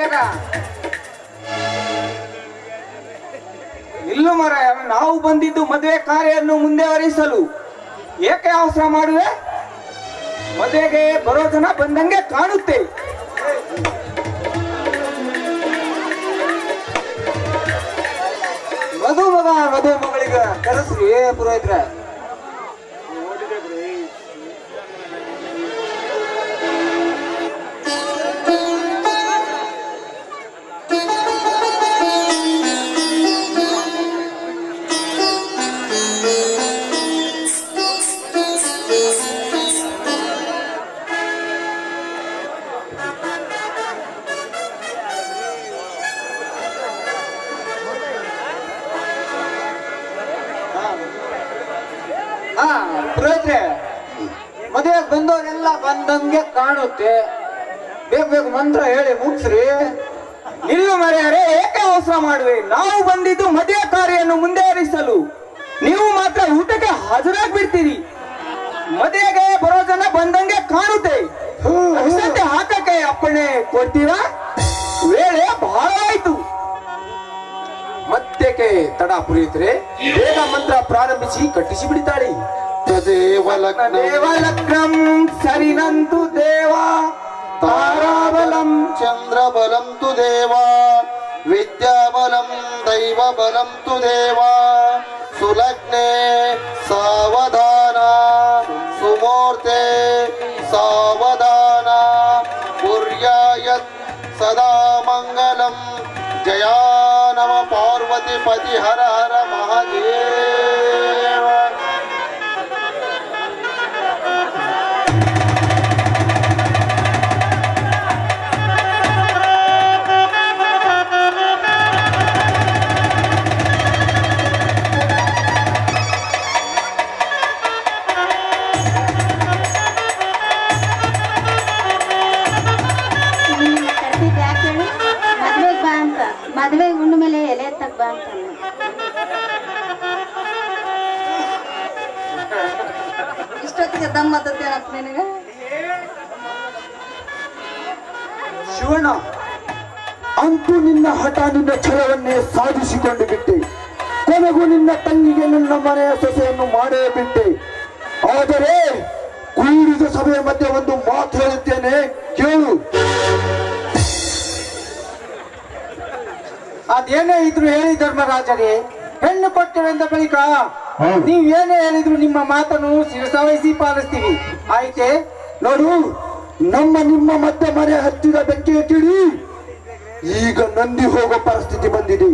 ಬೇಗ ಇಲ್ಲು ಮರ, ನಾವು ಬಂದಿದ್ದು ಮದುವೆ ಕಾರ್ಯವನ್ನು ಮುಂದುವರಿಸಲು. ಏಕೆ ಅವಸರ ಮಾಡುವೆ? ಮದುವೆಗೆ ಬರೋ ಜನ ಬಂದಂಗೆ ಕಾಣುತ್ತೆ. ಮದು ಮಗಳಿಗೆ ಕರೆಸ್ರಿ ಪುರೋಹಿತ್ರ. ಪುರೋಹಿತ್ರೆ, ಮದುವೆಗೆ ಬಂದವರೆಲ್ಲ ಬಂದಂಗೆ ಕಾಣುತ್ತೆ. ಬೇಗ ಮಂತ್ರ ಹೇಳಿ ಮುಗಿಸ್ರಿ. ನಿಲ್ಲು ಮರೆಯರೆ, ಏಕೆ ಅವಸರ ಮಾಡುವೆ? ನಾವು ಬಂದಿದ್ದು ಮದುವೆ ಕಾರ್ಯವನ್ನು ಮುಂದುವರಿಸಲು. ನೀವು ಮಾತ್ರ ಊಟಕ್ಕೆ ಹಾಜರಾಗ್ಬಿಡ್ತೀರಿ. ಮದುವೆಗೆ ಬರೋ ಜನ ಬಂದಂಗೆ ಕಾಣುತ್ತೆ. ಅಷ್ಟಂತೆ ಹಾಕಕ್ಕೆ ಅಪ್ಪಣೆ ಕೊಡ್ತೀರಾ? ವೇಳೆ ಬಹಳ ಆಯ್ತು. ಮತ್ತೇಕೆ ತಡ ಪುರೋಹಿತ್ರೆ? ಬೇಗ ಮಂತ್ರ ಪ್ರಾರಂಭಿಸಿ ಕಟ್ಟಿಸಿ ಬಿಡ್ತಾಳೆ. ದೇವಲಗ್ನಂ ಸರಿನಂತು ದೇವ, ತಾರಾಬಲಂ ಚಂದ್ರಬಲಂ ತು ದೇವ, ವಿದ್ಯಾಬಲಂ ದೈವಬಲಂ ತು ದೇವ, ಸುಲಗ್ನೆ ಸಾವಧಾನ, ಸುಮೂರ್ತೆ ಸಾವಧಾನ, ಕುರ್ಯಾಯತ್ ಸದಾ ಮಂಗಲಂ. ಜಯಾ ನಮ ಪಾರ್ವತಿ ಪತಿ ಹರ ಹರ ಮಹಾದೇವ. ಮದುವೆ ಉಂಡ ಮೇಲೆ ಎಲೆ ಎತ್ತಕ್ ಬಾ ಅಂತ ಇಷ್ಟೊತ್ತಿಗೆ ದಮ್ಮ ನಿನಗ. ಶಿವಣ್ಣ, ಅಂತೂ ನಿನ್ನ ಹಠ, ನಿನ್ನ ಛಲವನ್ನೇ ಸಾಧಿಸಿಕೊಂಡು ಬಿಟ್ಟೆ. ಕೊನೆಗೂ ನಿನ್ನ ತಂಗಿಗೆ ನನ್ನ ಮನೆಯ ಸೊಸೆಯನ್ನು ಮಾಡೇ ಬಿಟ್ಟೆ. ಆದರೆ ಕೂಡಿದ ಸಭೆಯ ಮಧ್ಯೆ ಒಂದು ಮಾತು ಹೇಳುತ್ತೇನೆ, ಕೇಳು. ಅದೇನೇ ಇದ್ರು ಹೇಳಿ ಧರ್ಮರಾಜರೇ. ಹೆಣ್ಣು ಕೊಟ್ಟೆವೆಂದ ಬಳಿಕ ನೀವೇನೇ ಹೇಳಿದ್ರು ನಿಮ್ಮ ಮಾತನ್ನು ಶಿರಸಾವಹಿಸಿ ಪಾಲಿಸ್ತೀವಿ, ಆಯ್ತೆ? ನೋಡು, ನಮ್ಮ ನಿಮ್ಮ ಮಧ್ಯೆ ಮನೆ ಹತ್ತಿದ ಬೆಂಕಿಯ ಕಿಡಿ ಈಗ ನಂದಿ ಹೋಗೋ ಪರಿಸ್ಥಿತಿ ಬಂದಿದೆ.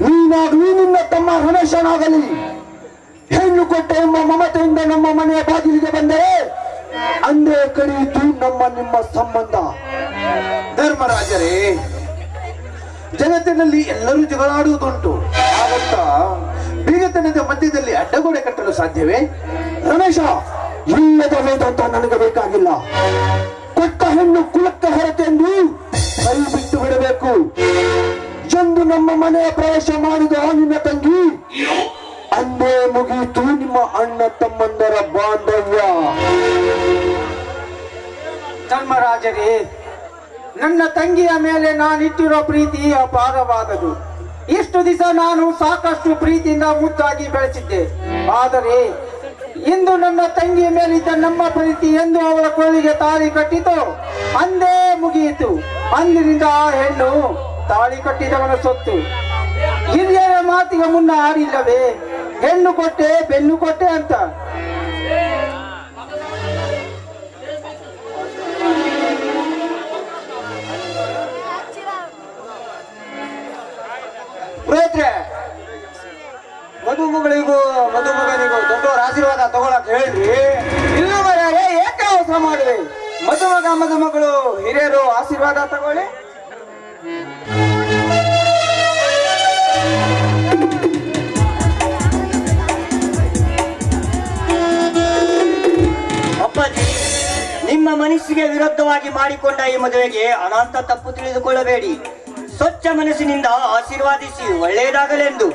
ನೀನಾಗಲಿ ನಿನ್ನ ತಮ್ಮ ರಮೇಶನಾಗಲಿ ಹೆಣ್ಣು ಕೊಟ್ಟೆ ಎಂಬ ಮಮತೆಯಿಂದ ನಮ್ಮ ಮನೆಯ ಬಾಗಿಲಿಗೆ ಬಂದರೆ ಅಂದೇ ಕಡಿಯಿತು ನಮ್ಮ ನಿಮ್ಮ ಸಂಬಂಧ. ಧರ್ಮರಾಜರೇ, ಜಗತ್ತಿನಲ್ಲಿ ಎಲ್ಲರೂ ಜಗಳಾಡುವುದುಂಟು. ಆಗುತ್ತ ಬೀಗತನದ ಮಧ್ಯದಲ್ಲಿ ಅಡ್ಡಗೋಡೆ ಕಟ್ಟಲು ಸಾಧ್ಯವೇ? ರಮೇಶ, ಇಲ್ಲದ ವೇದಾಂತ ನನಗೆ ಬೇಕಾಗಿಲ್ಲ. ಕೊಟ್ಟ ಹೆಣ್ಣು ಕುಲಕ್ಕೆ ಹೊರತೆಂದು ಕೈ ಬಿಟ್ಟು ಬಿಡಬೇಕು ಎಂದು ನಮ್ಮ ಮನೆಯ ಪ್ರವೇಶ ಮಾಡಿದ ನಿನ್ನ ತಂಗಿ ಅಂದೇ ಮುಗಿಯಿತು ನಿಮ್ಮ ಅಣ್ಣ ತಮ್ಮಂದರ ಬಾಂಧವ್ಯ. ಧರ್ಮರಾಜರೇ, ನನ್ನ ತಂಗಿಯ ಮೇಲೆ ನಾನಿಟ್ಟಿರೋ ಪ್ರೀತಿ ಅಪಾರವಾದದು. ಇಷ್ಟು ದಿವಸ ನಾನು ಸಾಕಷ್ಟು ಪ್ರೀತಿಯಿಂದ ಮುದ್ದಾಗಿ ಬೆಳೆಸಿದ್ದೆ. ಆದರೆ ಇಂದು ನನ್ನ ತಂಗಿಯ ಮೇಲಿದ್ದ ನಮ್ಮ ಪ್ರೀತಿ ಎಂದು ಅವಳ ಕೊಳ್ಳಿಗೆ ತಾಳಿ ಕಟ್ಟಿತು, ಅಂದೇ ಮುಗಿಯಿತು. ಅಂದಿನಿಂದ ಆ ಹೆಣ್ಣು ತಾಳಿ ಕಟ್ಟಿದವನ ಸೊತ್ತು. ಹಿರಿಯರ ಮಾತಿಗೆ ಮುನ್ನ ಆಡಿಲ್ಲವೇ, ಹೆಣ್ಣು ಕೊಟ್ಟೆ ಬೆನ್ನು ಕೊಟ್ಟೆ ಅಂತ. ಪುರೋಹಿತ್ರೆ, ಮದುಮಗಳಿಗೂ ಮದುಮಗನಿಗೂ ದೊಡ್ಡವರ ಆಶೀರ್ವಾದ ತಗೊಳಕ್ ಹೇಳ್ರಿ. ಇಲ್ಲೂ ಮರ್ಯಾದೆ ಏಕೆ ಅವಸರ ಮಾಡುವೆ? ಮದುಮಗ ಮದುಮಗಳು ಹಿರಿಯರು ಆಶೀರ್ವಾದ ತಗೊಳ್ಳಿ. ಅಪ್ಪಾಜಿ, ನಿಮ್ಮ ಮನಸ್ಸಿಗೆ ವಿರುದ್ಧವಾಗಿ ಮಾಡಿಕೊಂಡ ಈ ಮದುವೆಗೆ ಅನಂತ ತಪ್ಪು ತಿಳಿದುಕೊಳ್ಳಬೇಡಿ. ಸ್ವಚ್ಛ ಮನಸ್ಸಿನಿಂದ ಆಶೀರ್ವಾದಿಸಿ ಒಳ್ಳೆಯದಾಗಲೆಂದು.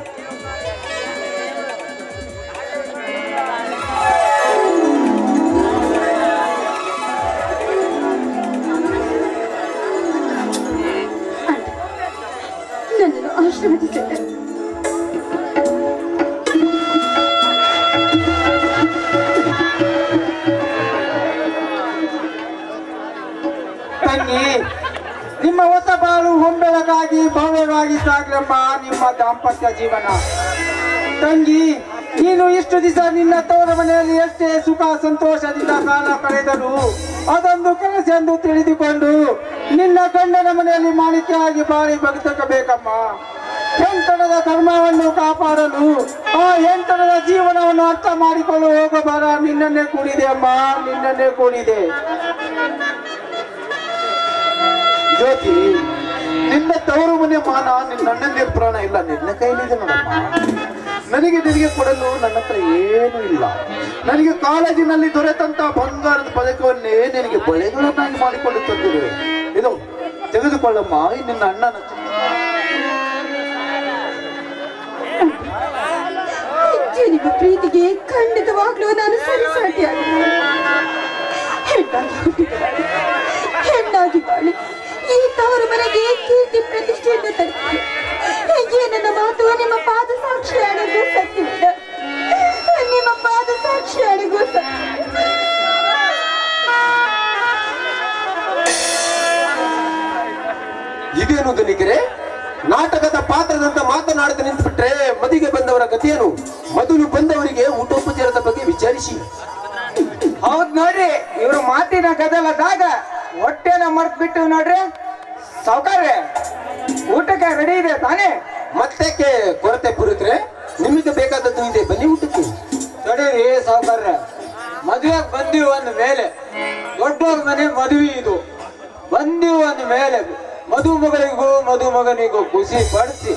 ಬಾಳು ಹೊಂಬೆಳಗಾಗಿ ಭವ್ಯವಾಗಿದ್ದಾಗ್ಲಮ್ಮ ನಿಮ್ಮ ದಾಂಪತ್ಯ ಜೀವನ. ತಂಗಿ, ನೀನು ಇಷ್ಟು ದಿವಸ ನಿನ್ನ ತವರ ಮನೆಯಲ್ಲಿ ಎಷ್ಟೇ ಸುಖ ಸಂತೋಷದಿಂದ ಕಾಲ ಕಳೆದರೂ ಅದೊಂದು ಕೆಲಸೆಂದು ತಿಳಿದುಕೊಂಡು ನಿನ್ನ ಗಂಡನ ಮನೆಯಲ್ಲಿ ಮಾಣಿಕ್ಯವಾಗಿ ಬಾಳಿ ಬದುಕಬೇಕಮ್ಮ. ಹೆಂತನದ ಧರ್ಮವನ್ನು ಕಾಪಾಡಲು ಆ ಹೆಂತನದ ಜೀವನವನ್ನು ಅರ್ಥ ಮಾಡಿಕೊಂಡು ಹೋಗಬಾರ. ನಿನ್ನನ್ನೇ ಕೂಡಿದೆ ಅಮ್ಮ, ನಿನ್ನನ್ನೇ ಕೂಡಿದೆ. ಜ್ಯೋತಿ, ನಿನ್ನ ತವರು ಮನೆ ಮಾನ ನಿನ್ನ ಅಣ್ಣಂದೇ ಪ್ರಾಣ ಇಲ್ಲ, ನಿನ್ನ ಕೈಲಿದೆ ನೋಡಮ್ಮ. ನಿನಗೆ ಕೊಡಲು ನನ್ನ ಹತ್ರ ಏನೂ ಇಲ್ಲ. ನನಗೆ ಕಾಲೇಜಿನಲ್ಲಿ ದೊರೆತಂತ ಬಂಗಾರದ ಪದಕವನ್ನೇ ನಿನಗೆ ಬಳೆಗಳನ್ನಾಗಿ ಮಾಡಿಕೊಂಡು ತಂದಿರುವೆ. ಇದು ತೆಗೆದುಕೊಳ್ಳಮ್ಮ, ಈ ನಿನ್ನ ಅಣ್ಣನ ನಿಮ್ಮ ಪ್ರೀತಿಗೆ ಖಂಡಿತವಾಗ್ಲೂ ನಾನು ಸರಿಸಾಟಿಯಾಗಿದ್ದೇನೆ. ಹೆಣ್ಣಾಗಿ ಬಾಳಿ ಈ ತವರು ಮನೆಗೆ ಕೀರ್ತಿ ಪ್ರತಿಷ್ಠೆಯನ್ನು ತರುತ್ತೀನಿ. ನನ್ನ ಮಾತು ನಿಮ್ಮ ಪಾದ ಸಾಕ್ಷಿಯಾಡಿಗೂ ಸತ್ಯವಿಲ್ಲ. ನಿಮ್ಮ ಪಾದ ಸಾಕ್ಷಿಯಾಡಿಗೂ ಸತ್ಯ. ಇದೇನು ದನಿಕರೆ? ನಾಟಕದ ಪಾತ್ರದಂತ ಮಾತನಾಡದೆ ನಿಂತುಬಿಟ್ರೆ ಮದುವೆಗೆ ಬಂದವರ ಗತಿಯೇನು? ಮೊದಲು ಬಂದವರಿಗೆ ಊಟೋಪಚಾರದ ಬಗ್ಗೆ ವಿಚಾರಿಸಿ. ಹೌದ್ ನೋಡ್ರಿ, ಇವ್ರ ಮಾತಿನ ಗದಲದಾಗ ಹೊಟ್ಟೆನ ಮರ್ತ್ ಬಿಟ್ಟು ನೋಡ್ರಿ. ಸಾವುಕಾರ್ರೆ, ಊಟಕ್ಕೆ ರೆಡಿ ಇದೆ ತಾನೇ? ಮತ್ತೆ ಕೊರತೆ ಪುರಿತ್ರೆ ನಿಮಗೆ ಬೇಕಾದದ್ದು ಇದೆ, ಬನ್ನಿ ಊಟಕ್ಕೆ. ತಡೀರಿ ಸಾವುಕಾರ್ರೆ, ಮದುವೆಗೆ ಬಂದೀವಿ ಅಂದ ಮೇಲೆ ದೊಡ್ಡವ್ರ ಮನೆ ಮದುವೆ ಇದು. ಬಂದೀವಿ ಅಂದ ಮೇಲೆ ಮದುಮಗಳಿಗೂ ಮದುಮಗನಿಗೂ ಖುಷಿ ಪಡಿಸಿ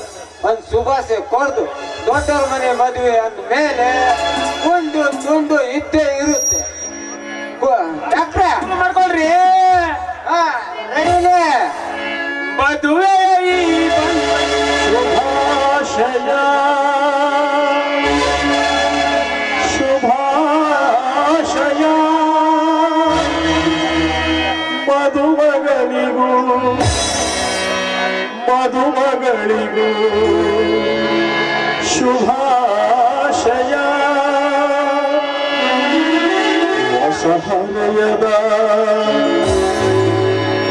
ಒಂದ್ ಶುಭಾಶಯ ಕೊಡ್ದು ದೊಡ್ಡವ್ರ ಮನೆ ಮದುವೆ ಅಂದ ಮೇಲೆ ಉಂಡು ತುಂಡು ಇದ್ದೇ ಇರುತ್ತೆ. ಡಾಕ್ಟ್ರೆ ಮಾಡ್ಕೊಳ್ರಿ. ರೆಡಿನೇ ಮದುವೆ ಶುಭಾಶಯ ಶುಭಾಶಯ ಮದುಮಗಳಿಗೂ ಮದುಮಗಳಿಗೂ ಶುಭಾಶಯ. ಹೊಸ ಹೃದಯದ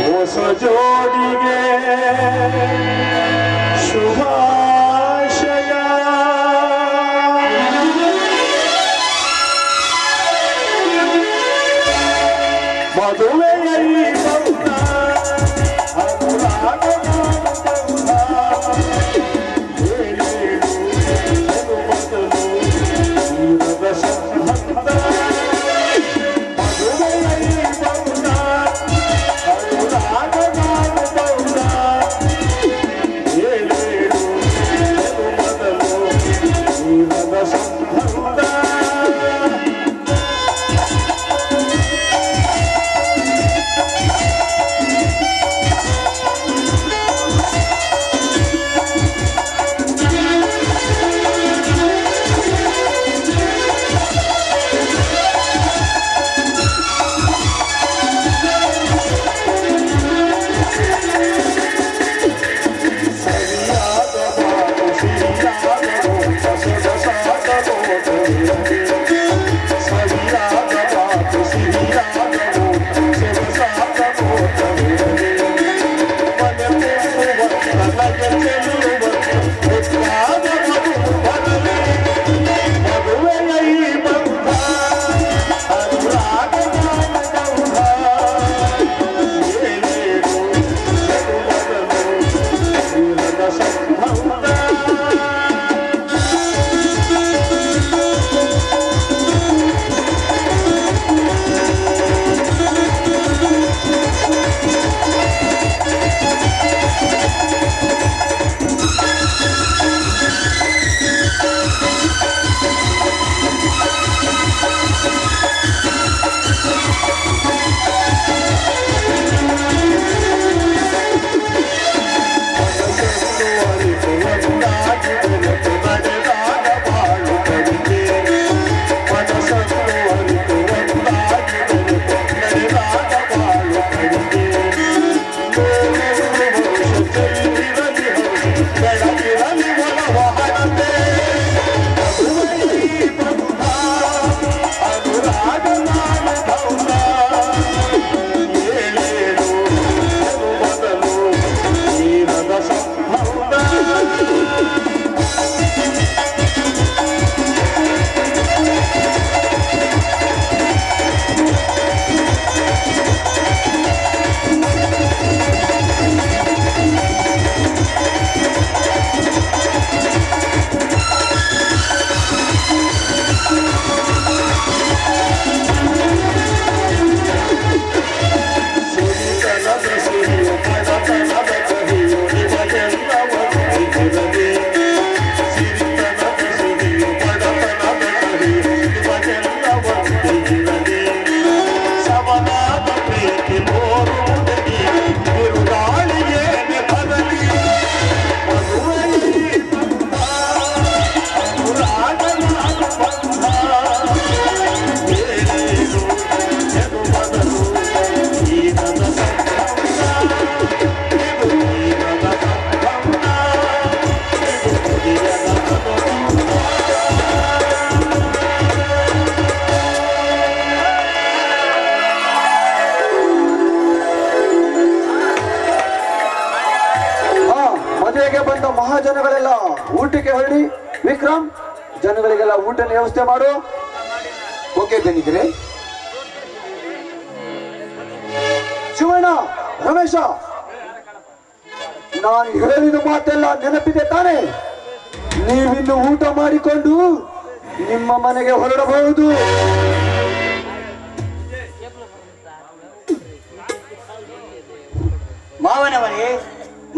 ಹೊಸ ಜೋಡಿಗೆ ಶುಭಾಶಯ. ಮದುವೆಯಲ್ಲಿ ಬಂದ ಮಹಾಜನಗಳೆಲ್ಲ ಊಟಕ್ಕೆ ಹೊರಡಿ. ವಿಕ್ರಮ್, ಜನಗಳಿಗೆಲ್ಲ ಊಟದ ವ್ಯವಸ್ಥೆ ಮಾಡು. ಓಕೆ ಧನಿಕರೇ. ಶಿವಣ್ಣ, ರಮೇಶ, ನಾನು ಹೇಳಿದ ಮಾತೆಲ್ಲ ನೆನಪಿದೆ ತಾನೆ? ನೀವಿನ್ನು ಊಟ ಮಾಡಿಕೊಂಡು ನಿಮ್ಮ ಮನೆಗೆ ಹೊರಡಬಹುದು. ಮಾವನವರೇ,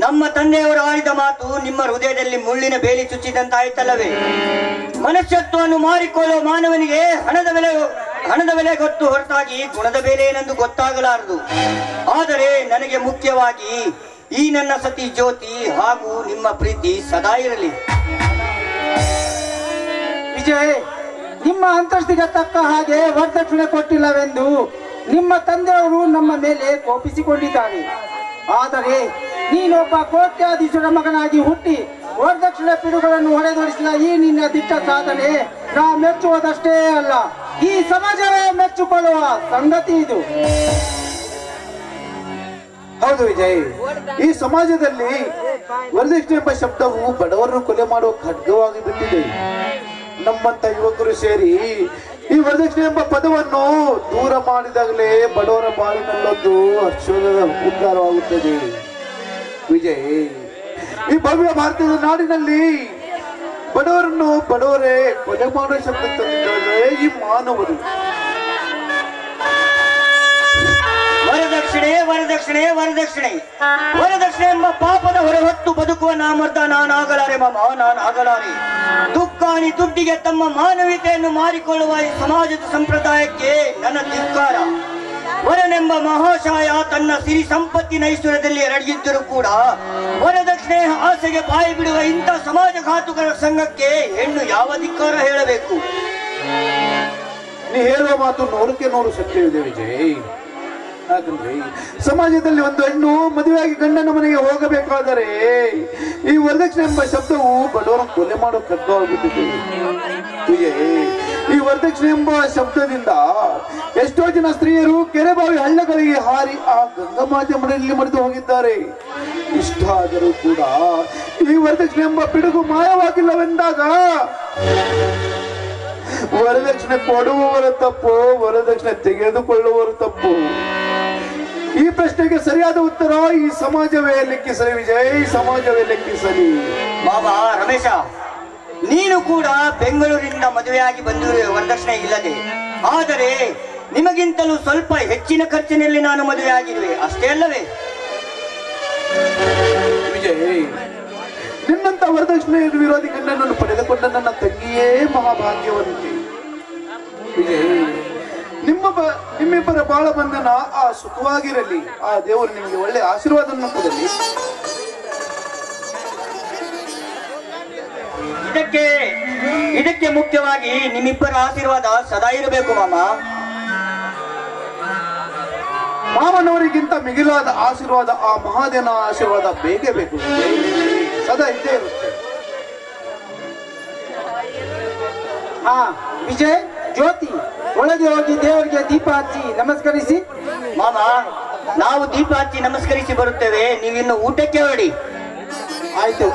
ನಮ್ಮ ತಂದೆಯವರು ಆಡಿದ ಮಾತು ನಿಮ್ಮ ಹೃದಯದಲ್ಲಿ ಮುಳ್ಳಿನ ಬೇಲಿ ಚುಚ್ಚಿದಂತಾಯ್ತಲ್ಲವೇ? ಮನುಷ್ಯತ್ವವನ್ನು ಮಾರಿಕೊಳ್ಳುವ ಮಾನವನಿಗೆ ಹಣದ ಬೆಲೆ ಗೊತ್ತು ಹೊರತಾಗಿ ಗುಣದ ಬೆಲೆ ಏನೆಂದು ಗೊತ್ತಾಗಲಾರದು. ಆದರೆ ನನಗೆ ಮುಖ್ಯವಾಗಿ ಈ ನನ್ನ ಸತಿ ಜ್ಯೋತಿ ಹಾಗೂ ನಿಮ್ಮ ಪ್ರೀತಿ ಸದಾ ಇರಲಿ. ವಿಜಯ್, ನಿಮ್ಮ ಅಂತಸ್ತಿಗೆ ತಕ್ಕ ಹಾಗೆ ವರದಕ್ಷಿಣೆ ಕೊಟ್ಟಿಲ್ಲವೆಂದು ನಿಮ್ಮ ತಂದೆಯವರು ನಮ್ಮ ಮೇಲೆ ಕೋಪಿಸಿಕೊಂಡಿದ್ದಾರೆ. ಆದರೆ ನೀನೊಬ್ಬ ಕೋಟ್ಯಾಧೀಶರ ಮಗನಾಗಿ ಹುಟ್ಟಿ ವರದಕ್ಷಿಣೆ ಪಿಡುಗಳನ್ನು ಹೊಡೆದೊಡಿಸಿದ ಈ ನಿನ್ನ ದಿಟ್ಟ ಸಾಧನೆ ನಾ ಮೆಚ್ಚುವುದಷ್ಟೇ ಅಲ್ಲ, ಈ ಸಮಾಜವೇ ಮೆಚ್ಚಿಕೊಳ್ಳುವ ಸಂಗತಿ ಇದು. ಹೌದು ವಿಜಯ್, ಈ ಸಮಾಜದಲ್ಲಿ ವರದಕ್ಷಿಣೆ ಎಂಬ ಶಬ್ದವು ಬಡವರನ್ನು ಕೊಲೆ ಮಾಡುವ ಖಡ್ಗವಾಗಿ ಬಿಟ್ಟಿದೆ. ನಮ್ಮಂತ ಯುವಕರು ಸೇರಿ ಈ ವರದಕ್ಷಿಣೆ ಎಂಬ ಪದವನ್ನು ದೂರ ಮಾಡಿದಾಗಲೇ ಬಡವರ ಬಾಳಿನಲ್ಲೊಂದು ಹರ್ಷದ ಉದ್ಧಾರವಾಗುತ್ತದೆ. ವಿಜಯ್, ಈ ಭವ್ಯ ಭಾರತದ ನಾಡಿನಲ್ಲಿ ಬಡವರೇ ಕೊಲೆ ಮಾಡುವ ಶಬ್ದ ತಂದಿದ್ದಾರೆ ಈ ಮಾನವರು. ವರದಕ್ಷಿಣೆ ವರದಕ್ಷಿಣೆ ವರದಕ್ಷಿಣೆ ವರದಕ್ಷಿಣೆ ಎಂಬ ಪಾಪದ ಹೊರಹೊತ್ತು ಬದುಕುವ ನಾಮರ್ದ ನಾನಾಗಲಾರೆ ಮಾಮ, ನಾನಾಗಲಾರೆ. ದುಃಖಾನಿ ದುಡ್ಡಿಗೆ ತಮ್ಮ ಮಾನವೀಯತೆಯನ್ನು ಮಾರಿಕೊಳ್ಳುವ ಈ ಸಮಾಜದ ಸಂಪ್ರದಾಯಕ್ಕೆ ನನ್ನ ಧಿಕ್ಕಾರ. ವರನೆಂಬ ಮಹಾಶಯ ತನ್ನ ಸಿರಿ ಸಂಪತ್ತಿನ ಐಶ್ವರ್ಯದಲ್ಲಿ ಅಡಗಿದ್ದರೂ ಕೂಡ ವರದಕ್ಷಿಣೆ ಆಸೆಗೆ ಬಾಯಿ ಬಿಡುವ ಇಂಥ ಸಮಾಜಘಾತುಕರ ಸಂಘಕ್ಕೆ ಹೆಣ್ಣು ಯಾವ ಧಿಕ್ಕಾರ ಹೇಳಬೇಕು? ನೀ ಹೇಳುವ ಮಾತು 100% ಸತ್ಯವಿದೆ ವಿಜಯ್. ಯಾಕಂದ್ರೆ ಸಮಾಜದಲ್ಲಿ ಒಂದು ಹೆಣ್ಣು ಮದುವೆಯಾಗಿ ಗಂಡನ ಮನೆಗೆ ಹೋಗಬೇಕಾದರೆ ಈ ವರದಕ್ಷಿಣೆ ಎಂಬ ಶಬ್ದವು ಬಡವರ ಕೊಲೆ ಮಾಡೋ ಖಡ್ಗವಾಗುತ್ತಿದೆ. ಈ ವರದಕ್ಷಿಣೆ ಎಂಬ ಶಬ್ದದಿಂದ ಎಷ್ಟೋ ಜನ ಸ್ತ್ರೀಯರು ಕೆರೆ ಬಾವಿ ಹಳ್ಳಗಳಿಗೆ ಹಾರಿ ಆ ಗಂಗಮಾತೆ ಮನೆಯಲ್ಲಿ ಮರೆತು ಹೋಗಿದ್ದಾರೆ. ಇಷ್ಟ ಆದರೂ ಕೂಡ ಈ ವರದಕ್ಷಿಣೆ ಎಂಬ ಪಿಡುಗು ಮಾಯವಾಗಿಲ್ಲವೆಂದಾಗ ವರದಕ್ಷಿಣೆ ಕೊಡುವವರ ತಪ್ಪು, ವರದಕ್ಷಿಣೆ ತೆಗೆದುಕೊಳ್ಳುವವರು ತಪ್ಪು? ಈ ಪ್ರಶ್ನೆಗೆ ಸರಿಯಾದ ಉತ್ತರ ಈ ಸಮಾಜವೇ ಲೆಕ್ಕಿಸಲಿ ವಿಜಯ್, ಸಮಾಜವೇ ಲೆಕ್ಕಿಸಲಿ. ಬಾಬಾ ರಮೇಶ, ನೀನು ಕೂಡ ಬೆಂಗಳೂರಿನಿಂದ ಮದುವೆಯಾಗಿ ಬಂದಿರುವೆ ವರದಕ್ಷಿಣೆ ಇಲ್ಲದೆ. ಆದರೆ ನಿಮಗಿಂತಲೂ ಸ್ವಲ್ಪ ಹೆಚ್ಚಿನ ಖರ್ಚಿನಲ್ಲಿ ನಾನು ಮದುವೆಯಾಗಿರುವೆ, ಅಷ್ಟೇ ಅಲ್ಲವೇ? ವಿಜಯ್, ನಿನ್ನಂತ ವರದಕ್ಷಿಣೆ ವಿರೋಧಿ ಗಂಡನನ್ನು ಪಡೆದುಕೊಂಡ ನನ್ನ ತಂಗಿಯೇ ಮಹಾಭಾಗ್ಯವಂತೆ. ವಿಜಯ್, ನಿಮ್ಮಿಬ್ಬರ ಬಾಳ ಬಂಧನ ಆ ಸುಖವಾಗಿರಲಿ. ಆ ದೇವರು ನಿಮಗೆ ಒಳ್ಳೆ ಆಶೀರ್ವಾದವನ್ನು ಕೊಡಲಿ. ಇದಕ್ಕೆ ಮುಖ್ಯವಾಗಿ ನಿಮ್ಮಿಬ್ಬರ ಆಶೀರ್ವಾದ ಸದಾ ಇರಬೇಕು ಮಾಮ. ಮಾಮನವರಿಗಿಂತ ಮಿಗಿಲಾದ ಆಶೀರ್ವಾದ ಆ ಮಹಾದೇವನ ಆಶೀರ್ವಾದ ಬೇಕೇ ಬೇಕು, ಸದಾ ಇದ್ದೇ ಇರುತ್ತೆ. ಹಾ ವಿಜಯ್, ಜ್ಯೋತಿ, ಒಳಗೆ ಹೋಗಿ ದೇವರಿಗೆ ದೀಪ ಹಚ್ಚಿ ನಮಸ್ಕರಿಸಿ. ಮಾಮ, ನಾವು ದೀಪ ಹಚ್ಚಿ ನಮಸ್ಕರಿಸಿ ಬರುತ್ತೇವೆ, ನೀವಿನ್ನು ಊಟಕ್ಕೆ ಹೊರಡಿ. ಆಯ್ತು.